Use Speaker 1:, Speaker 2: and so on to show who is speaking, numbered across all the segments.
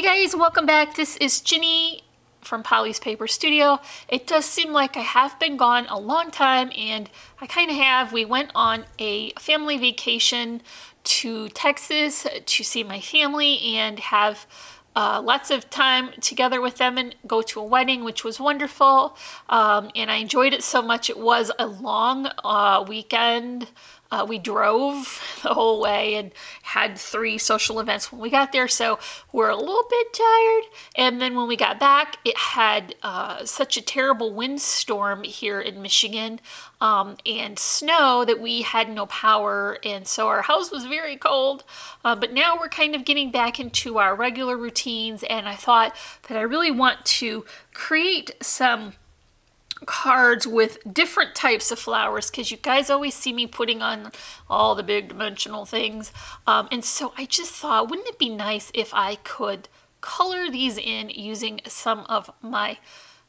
Speaker 1: guys, welcome back. This is Ginny from Polly's Paper Studio. It does seem like I have been gone a long time, and I kind of have. We went on a family vacation to Texas to see my family and have lots of time together with them and go to a wedding, which was wonderful. And I enjoyed it so much. It was a long weekend. We drove the whole way and had 3 social events when we got there, so we're a little bit tired. And then when we got back, it had such a terrible windstorm here in Michigan and snow that we had no power, and so our house was very cold. But now we're kind of getting back into our regular routines, and I thought that I really want to create some cards with different types of flowers, because you guys always see me putting on all the big dimensional things, and so I just thought, wouldn't it be nice if I could color these in using some of my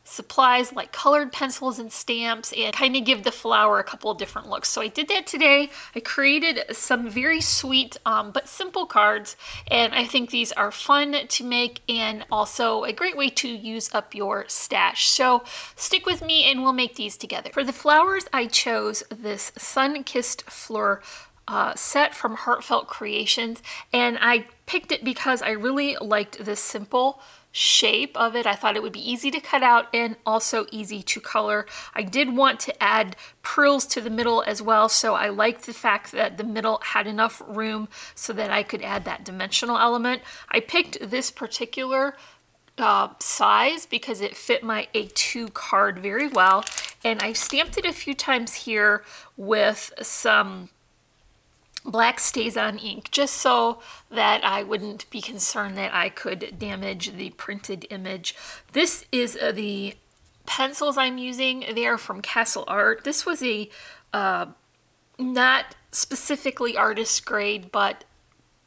Speaker 1: supplies like colored pencils and stamps, and kind of give the flower a couple of different looks. So I did that today. I created some very sweet but simple cards, and I think these are fun to make and also a great way to use up your stash. So stick with me and we'll make these together. For the flowers, I chose this Sun-Kissed Fleur set from Heartfelt Creations, and I picked it because I really liked this simple shape of it. I thought it would be easy to cut out and also easy to color. I did want to add prills to the middle as well, so I liked the fact that the middle had enough room so that I could add that dimensional element. I picked this particular size because it fit my A2 card very well, and I stamped it a few times here with some black StazOn ink, just so that I wouldn't be concerned that I could damage the printed image. This is the pencils I'm using. They are from Castle Art. This was a not specifically artist grade, but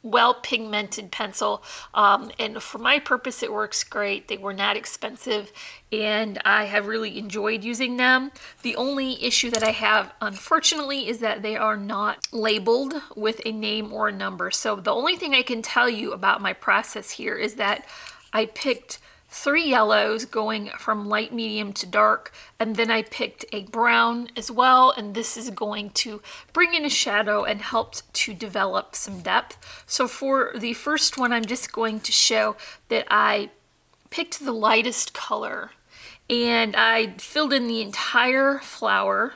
Speaker 1: well pigmented pencil, and for my purpose it works great. They were not expensive and I have really enjoyed using them. The only issue that I have, unfortunately, is that they are not labeled with a name or a number. So the only thing I can tell you about my process here is that I picked 3 yellows going from light, medium to dark, and then I picked a brown as well, and this is going to bring in a shadow and help to develop some depth. So for the first one, I'm just going to show that I picked the lightest color, and I filled in the entire flower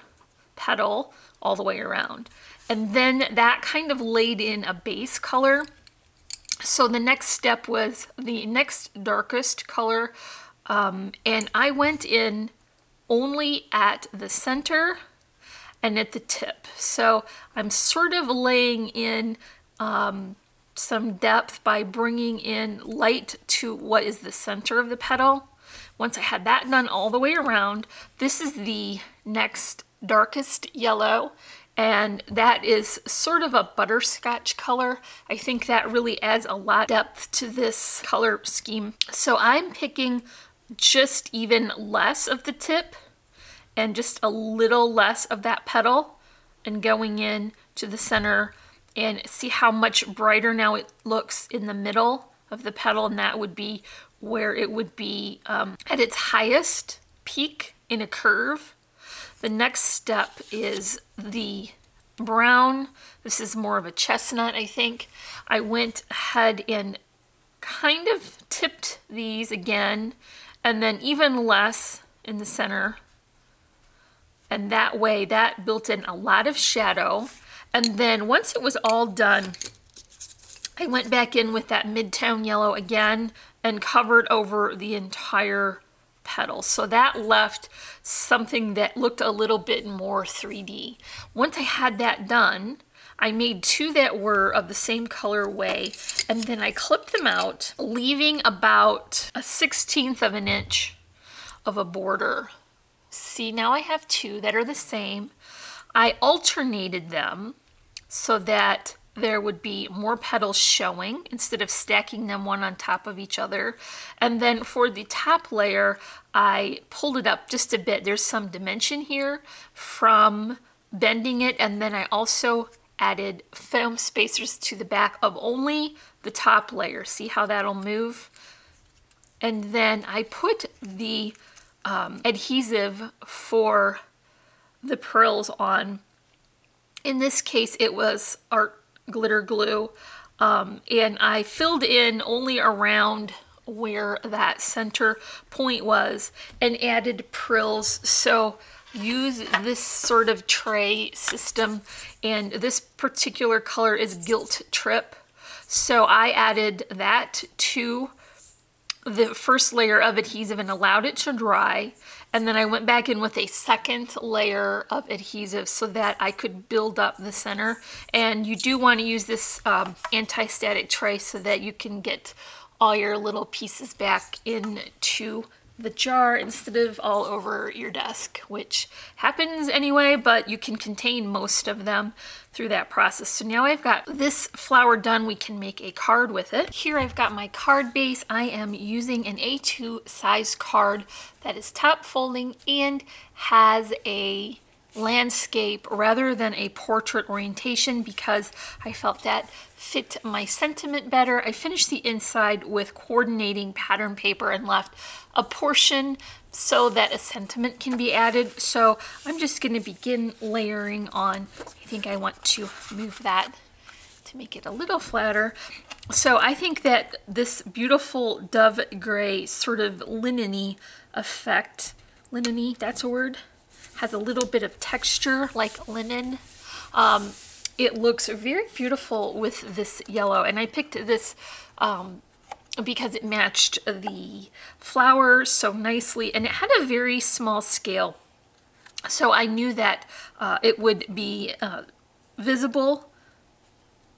Speaker 1: petal all the way around, and then that kind of laid in a base color. So the next step was the next darkest color, and I went in only at the center and at the tip. So I'm sort of laying in some depth by bringing in light to what is the center of the petal. Once I had that done all the way around, this is the next darkest yellow, and that is sort of a butterscotch color. I think that really adds a lot of depth to this color scheme. So I'm picking just even less of the tip and just a little less of that petal and going in to the center, and see how much brighter now it looks in the middle of the petal, and that would be where it would be at its highest peak in a curve. The next step is the brown. This is more of a chestnut, I think. I went ahead and kind of tipped these again, and then even less in the center. And that way, that built in a lot of shadow. And then once it was all done, I went back in with that mid-tone yellow again and covered over the entire petal. So that left something that looked a little bit more 3D. Once I had that done, I made 2 that were of the same colorway, and then I clipped them out, leaving about a 1/16 of an inch of a border. See, now I have 2 that are the same. I alternated them so that there would be more petals showing instead of stacking them one on top of each other. And then for the top layer, I pulled it up just a bit. There's some dimension here from bending it, and then I also added foam spacers to the back of only the top layer. See how that'll move? and then I put the adhesive for the pearls on. In this case, it was art glitter glue, and I filled in only around where that center point was and added prills. So use this sort of tray system, and this particular color is Gilt Trip. So I added that to the first layer of adhesive and allowed it to dry. And then I went back in with a second layer of adhesive so that I could build up the center. And you do want to use this anti-static tray so that you can get all your little pieces back into the jar instead of all over your desk, which happens anyway, but you can contain most of them through that process. So now I've got this flower done, we can make a card with it. Here I've got my card base. I am using an A2 size card that is top folding and has a landscape rather than a portrait orientation because I felt that fit my sentiment better. I finished the inside with coordinating pattern paper and left a portion so that a sentiment can be added. So I'm just going to begin layering on. I think I want to move that to make it a little flatter. So I think that this beautiful dove gray sort of linen-y effect, linen-y, that's a word, has a little bit of texture like linen. It looks very beautiful with this yellow, and I picked this because it matched the flower so nicely, and it had a very small scale. So I knew that it would be visible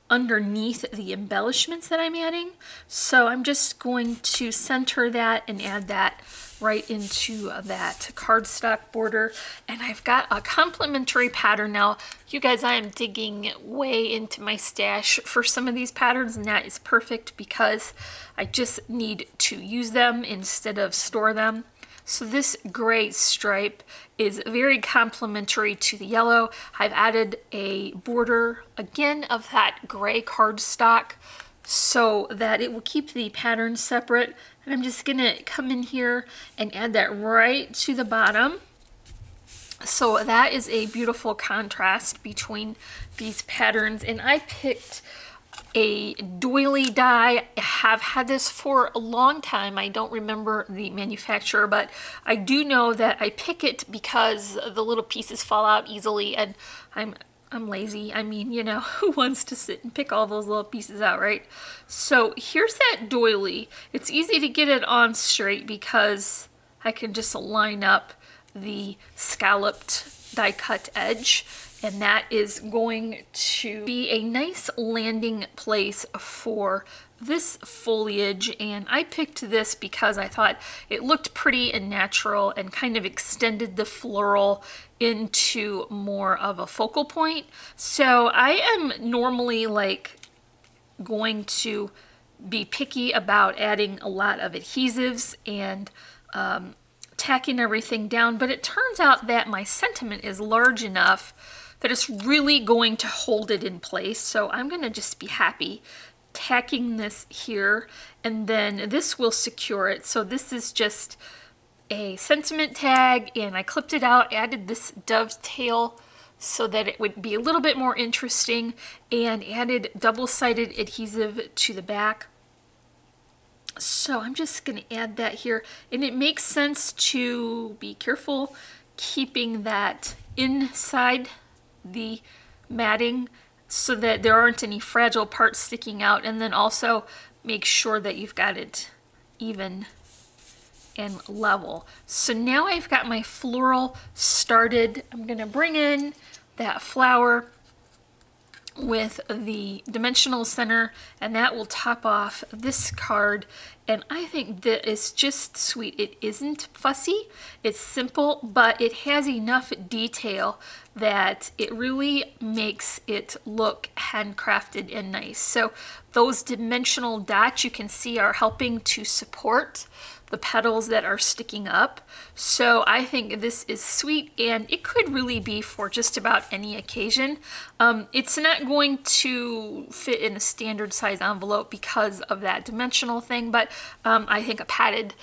Speaker 1: underneath the embellishments that I'm adding. So I'm just going to center that and add that right into that cardstock border. And I've got a complementary pattern. Now, you guys, I am digging way into my stash for some of these patterns, and that is perfect because I just need to use them instead of store them. So this gray stripe is very complementary to the yellow. I've added a border again of that gray cardstock so that it will keep the pattern separate. And I'm just gonna come in here and add that right to the bottom. So that is a beautiful contrast between these patterns. And I picked a doily die. I have had this for a long time. I don't remember the manufacturer, but I do know that I pick it because the little pieces fall out easily, and I'm lazy. I mean, you know, who wants to sit and pick all those little pieces out, right? So here's that doily. It's easy to get it on straight because I can just line up the scalloped die cut edge, and that is going to be a nice landing place for this foliage. And I picked this because I thought it looked pretty and natural and kind of extended the floral into more of a focal point. So I am normally like going to be picky about adding a lot of adhesives and tacking everything down, but it turns out that my sentiment is large enough that it's really going to hold it in place. So I'm going to just be happy tacking this here, and then this will secure it. So this is just a sentiment tag, and I clipped it out, added this dovetail so that it would be a little bit more interesting, and added double-sided adhesive to the back. So I'm just going to add that here, and it makes sense to be careful keeping that inside the matting so that there aren't any fragile parts sticking out, and then also make sure that you've got it even and level. So now I've got my floral started. I'm going to bring in that flower with the dimensional center, and that will top off this card. And I think that is just sweet. It isn't fussy, it's simple, but it has enough detail that it really makes it look handcrafted and nice. So those dimensional dots you can see are helping to support the petals that are sticking up. So I think this is sweet, and it could really be for just about any occasion. It's not going to fit in a standard size envelope because of that dimensional thing, but I think a padded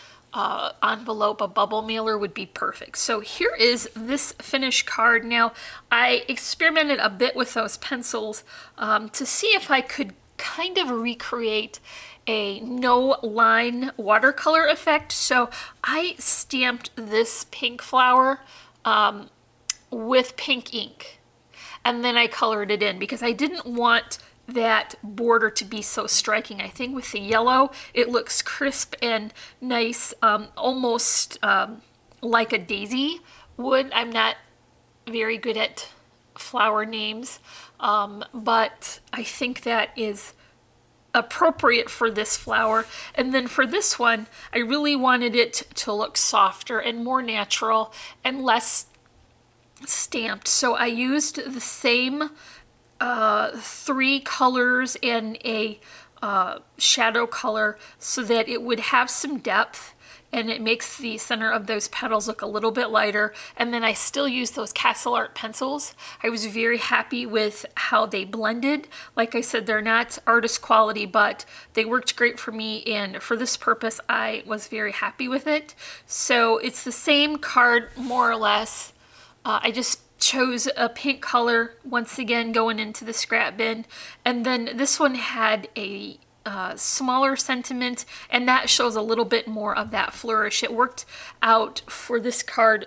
Speaker 1: envelope, a bubble mailer would be perfect. So here is this finished card. Now, I experimented a bit with those pencils to see if I could kind of recreate a no line watercolor effect. So I stamped this pink flower with pink ink, and then I colored it in because I didn't want that border to be so striking. I think with the yellow it looks crisp and nice, almost like a daisy would. I'm not very good at flower names, but I think that is appropriate for this flower. And then for this one, I really wanted it to look softer and more natural and less stamped. So I used the same 3 colors and a shadow color so that it would have some depth, and it makes the center of those petals look a little bit lighter. And then I still use those Castle Art pencils. I was very happy with how they blended. Like I said, they're not artist quality, but they worked great for me, and for this purpose I was very happy with it. So it's the same card more or less. I just chose a pink color once again going into the scrap bin, and then this one had a smaller sentiment, and that shows a little bit more of that flourish. It worked out for this card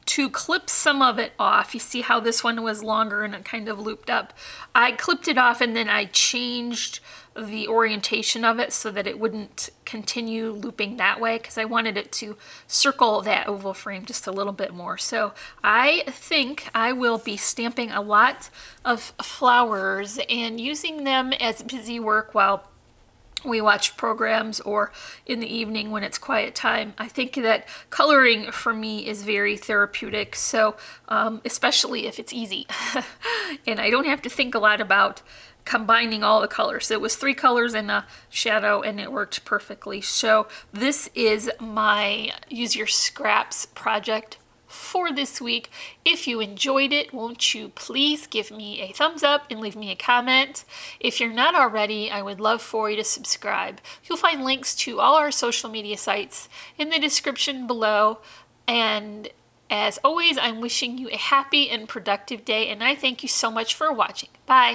Speaker 1: to clip some of it off. You see how this one was longer and it kind of looped up. I clipped it off, and then I changed the orientation of it so that it wouldn't continue looping that way, because I wanted it to circle that oval frame just a little bit more. So I think I will be stamping a lot of flowers and using them as busy work while we watch programs or in the evening when it's quiet time. I think that coloring for me is very therapeutic, so especially if it's easy and I don't have to think a lot about combining all the colors. It was 3 colors and a shadow, and it worked perfectly. So this is my Use Your Scraps project for this week. If you enjoyed it, won't you please give me a thumbs up and leave me a comment. If you're not already, I would love for you to subscribe. You'll find links to all our social media sites in the description below. And as always, I'm wishing you a happy and productive day, and I thank you so much for watching. Bye.